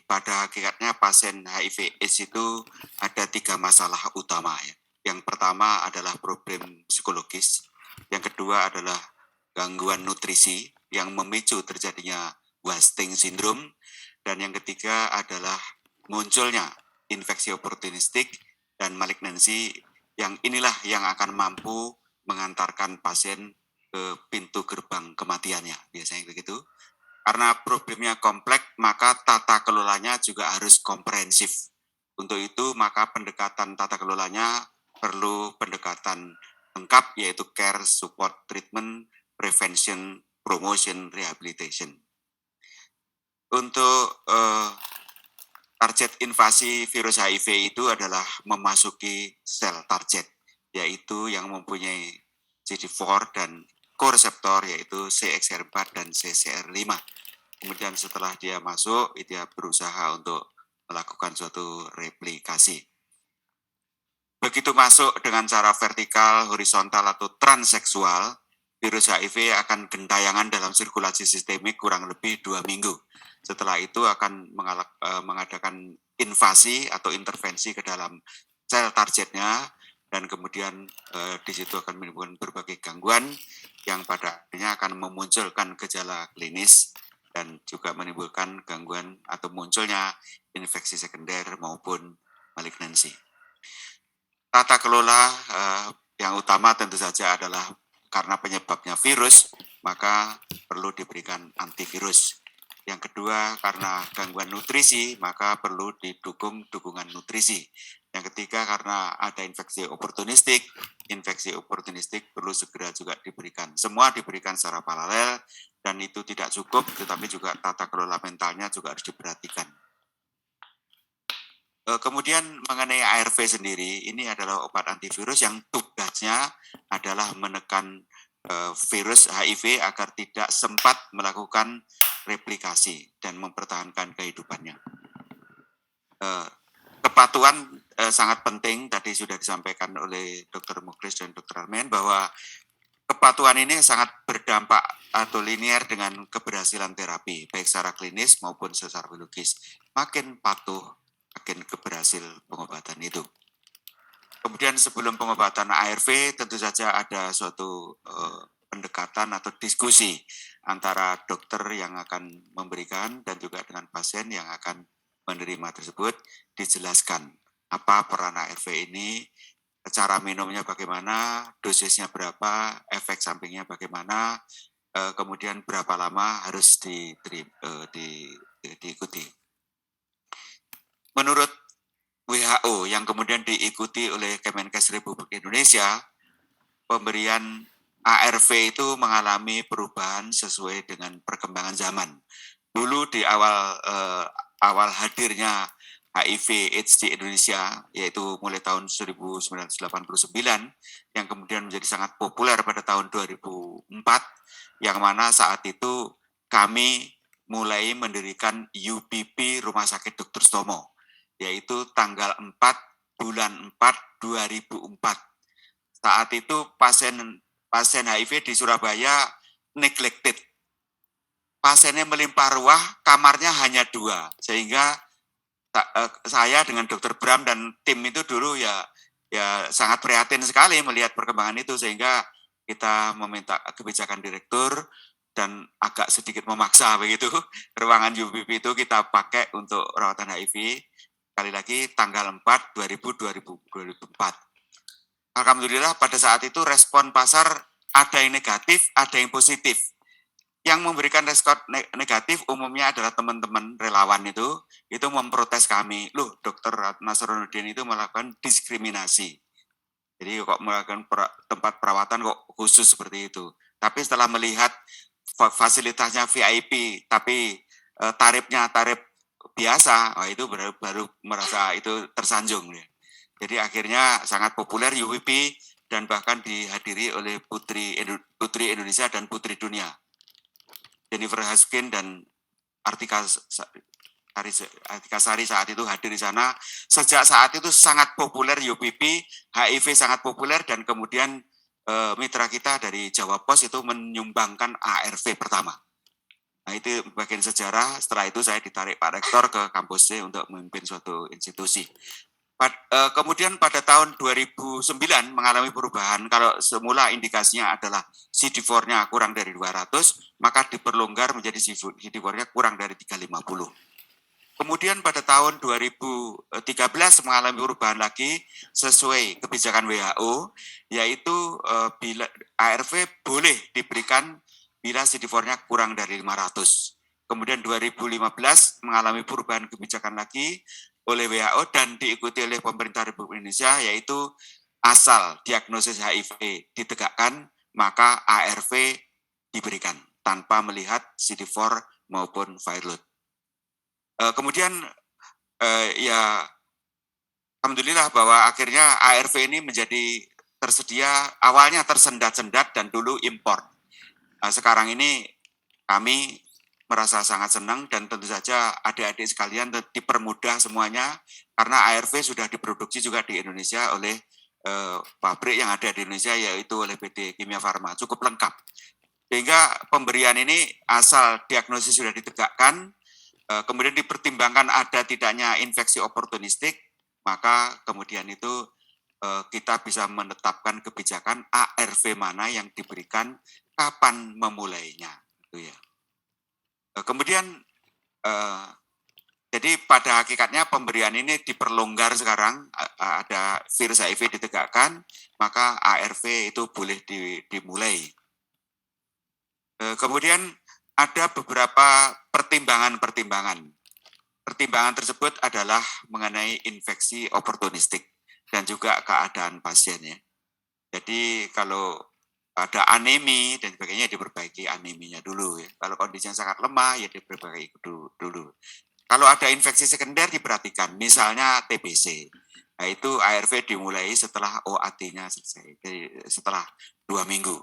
pada hakikatnya pasien HIV/AIDS itu ada 3 masalah utama ya. Yang pertama adalah problem psikologis, yang kedua adalah gangguan nutrisi yang memicu terjadinya wasting syndrome, dan yang ketiga adalah munculnya infeksi oportunistik dan malignansi, yang inilah yang akan mampu mengantarkan pasien ke pintu gerbang kematiannya, biasanya begitu. Karena problemnya kompleks, maka tata kelolanya juga harus komprehensif. Untuk itu, maka pendekatan tata kelolanya perlu pendekatan lengkap, yaitu care, support, treatment, prevention, promotion, rehabilitation. Untuk target invasi virus HIV itu adalah memasuki sel target, yaitu yang mempunyai CD4 dan koreseptor, yaitu CXCR4 dan CCR5. Kemudian setelah dia masuk, dia berusaha untuk melakukan suatu replikasi. Begitu masuk dengan cara vertikal, horizontal, atau transseksual, virus HIV akan gentayangan dalam sirkulasi sistemik kurang lebih 2 minggu. Setelah itu akan mengadakan invasi atau intervensi ke dalam sel targetnya, dan kemudian di situ akan menimbulkan berbagai gangguan yang pada akhirnya akan memunculkan gejala klinis dan juga menimbulkan gangguan atau munculnya infeksi sekunder maupun malignansi. Tata kelola yang utama tentu saja adalah karena penyebabnya virus, maka perlu diberikan antivirus. Yang kedua, karena gangguan nutrisi, maka perlu didukung dukungan nutrisi. Yang ketiga, karena ada infeksi oportunistik perlu segera juga diberikan. Semua diberikan secara paralel, dan itu tidak cukup, tetapi juga tata kelola mentalnya juga harus diperhatikan. Kemudian mengenai ARV sendiri, ini adalah obat antivirus yang tugasnya adalah menekan virus HIV agar tidak sempat melakukan replikasi dan mempertahankan kehidupannya. Kepatuhan sangat penting, tadi sudah disampaikan oleh Dr. Muklis dan Dr. Armen, bahwa kepatuhan ini sangat berdampak atau linear dengan keberhasilan terapi, baik secara klinis maupun secara biologis. Makin patuh, makin keberhasil pengobatan itu. Kemudian sebelum pengobatan ARV, tentu saja ada suatu pendekatan atau diskusi antara dokter yang akan memberikan dan juga dengan pasien yang akan menerima tersebut, dijelaskan apa peran ARV ini, cara minumnya bagaimana, dosisnya berapa, efek sampingnya bagaimana, kemudian berapa lama harus diikuti. Menurut WHO yang kemudian diikuti oleh Kemenkes Republik Indonesia, pemberian ARV itu mengalami perubahan sesuai dengan perkembangan zaman. Dulu di awal hadirnya HIV/AIDS di Indonesia, yaitu mulai tahun 1989, yang kemudian menjadi sangat populer pada tahun 2004, yang mana saat itu kami mulai mendirikan UPP Rumah Sakit Dr. Stomo, yaitu tanggal 4 bulan 4 2004. Saat itu pasien HIV di Surabaya neglected. Pasiennya melimpah ruah, kamarnya hanya 2, sehingga saya dengan Dr. Bram dan tim itu dulu ya sangat prihatin sekali melihat perkembangan itu, sehingga kita meminta kebijakan direktur dan agak sedikit memaksa begitu, ruangan UPP itu kita pakai untuk rawatan HIV. Sekali lagi tanggal 4 2004. Alhamdulillah pada saat itu respon pasar ada yang negatif, ada yang positif. Yang memberikan respon negatif umumnya adalah teman-teman relawan itu memprotes kami, loh Dr. Nasruddin itu melakukan diskriminasi. Jadi kok melakukan tempat perawatan kok khusus seperti itu. Tapi setelah melihat fasilitasnya VIP, tapi tarifnya tarif biasa, itu baru merasa itu tersanjung. Jadi akhirnya sangat populer UPP dan bahkan dihadiri oleh Putri Indonesia dan Putri Dunia. Jennifer Haskin dan Artika Sari saat itu hadir di sana. Sejak saat itu sangat populer UPP, HIV sangat populer, dan kemudian mitra kita dari Jawa Pos itu menyumbangkan ARV pertama. Nah, itu bagian sejarah. Setelah itu saya ditarik Pak Rektor ke kampus C untuk memimpin suatu institusi. Kemudian pada tahun 2009 mengalami perubahan. Kalau semula indikasinya adalah CD4-nya kurang dari 200, maka diperlonggar menjadi CD4-nya kurang dari 350. Kemudian pada tahun 2013 mengalami perubahan lagi sesuai kebijakan WHO, yaitu bila ARV boleh diberikan bila CD4-nya kurang dari 500. Kemudian 2015 mengalami perubahan kebijakan lagi oleh WHO dan diikuti oleh pemerintah Republik Indonesia, yaitu asal diagnosis HIV ditegakkan, maka ARV diberikan tanpa melihat CD4 maupun viral load. Kemudian ya alhamdulillah bahwa akhirnya ARV ini menjadi tersedia, awalnya tersendat-sendat dan dulu impor. Sekarang ini kami merasa sangat senang dan tentu saja adik-adik sekalian dipermudah semuanya karena ARV sudah diproduksi juga di Indonesia oleh pabrik yang ada di Indonesia, yaitu oleh PT Kimia Farma, cukup lengkap. Sehingga pemberian ini asal diagnosis sudah ditegakkan, kemudian dipertimbangkan ada tidaknya infeksi oportunistik, maka kemudian itu kita bisa menetapkan kebijakan ARV mana yang diberikan, kapan memulainya, gitu ya. Kemudian jadi pada hakikatnya pemberian ini diperlonggar sekarang, ada virus HIV ditegakkan, maka ARV itu boleh dimulai. Kemudian ada beberapa pertimbangan-pertimbangan. Pertimbangan tersebut adalah mengenai infeksi oportunistik dan juga keadaan pasiennya. Jadi kalau ada anemi dan sebagainya diperbaiki aneminya dulu ya. Kalau kondisinya sangat lemah ya diperbaiki dulu. Kalau ada infeksi sekunder diperhatikan, misalnya TBC. Nah itu ARV dimulai setelah OAT-nya selesai, jadi setelah 2 minggu.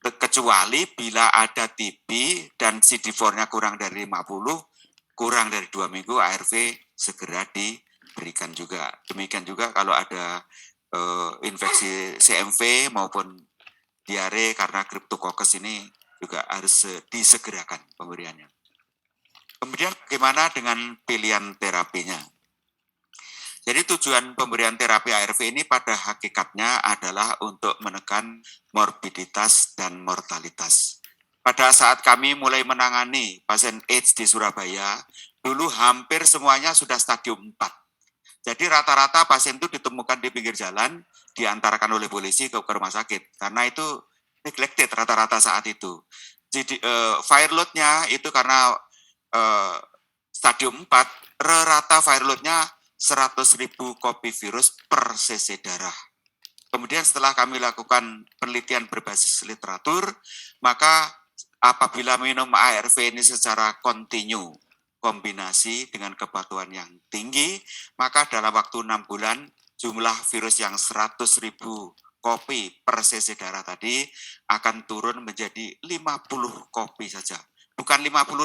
Kecuali bila ada TB dan CD4-nya kurang dari 50, kurang dari 2 minggu, ARV segera diberikan juga. Demikian juga kalau ada infeksi CMV maupun diare karena Cryptococcus ini juga harus disegerakan pemberiannya. Kemudian bagaimana dengan pilihan terapinya? Jadi tujuan pemberian terapi ARV ini pada hakikatnya adalah untuk menekan morbiditas dan mortalitas. Pada saat kami mulai menangani pasien AIDS di Surabaya, dulu hampir semuanya sudah stadium 4. Jadi rata-rata pasien itu ditemukan di pinggir jalan, diantarkan oleh polisi ke rumah sakit. Karena itu neglected rata-rata saat itu. Jadi viral load-nya itu karena stadium 4, rata viral load-nya 100.000 kopi virus per cc darah. Kemudian setelah kami lakukan penelitian berbasis literatur, maka apabila minum ARV ini secara kontinu, kombinasi dengan kepatuhan yang tinggi, maka dalam waktu 6 bulan jumlah virus yang 100.000 kopi per cc darah tadi akan turun menjadi 50 kopi saja. Bukan 50